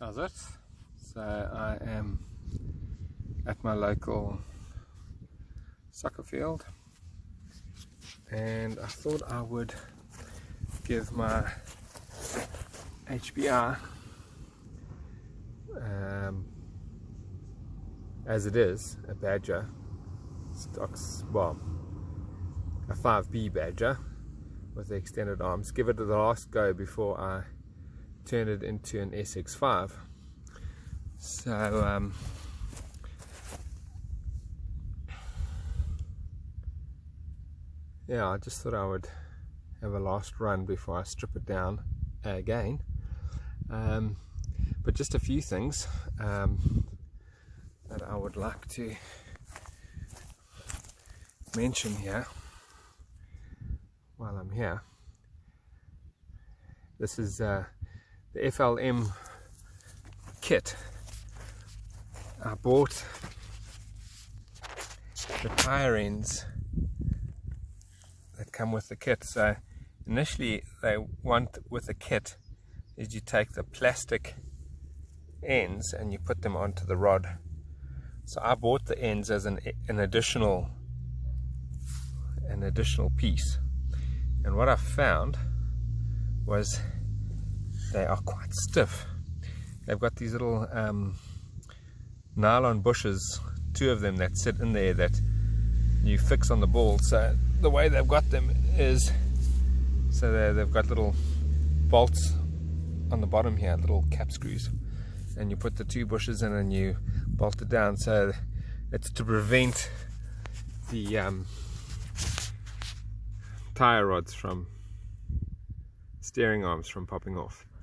How's it? So I am at my local soccer field and I thought I would give my HBR as it is a Badger stocks, well, a 5B Badger with the extended arms, give it the last go before I turn it into an SX5. So yeah, I just thought I would have a last run before I strip it down again. But just a few things that I would like to mention here while I'm here. This is the FLM kit. I bought the tire ends that come with the kit. So initially they want with the kit is you take the plastic ends and you put them onto the rod. So I bought the ends as an additional piece, and what I found was they are quite stiff. They've got these little nylon bushes, two of them that sit in there that you fix on the ball. So the way they've got them is so they've got little bolts on the bottom here, little cap screws, and you put the two bushes in and you bolt it down. So it's to prevent the tire rods from steering arms from popping off.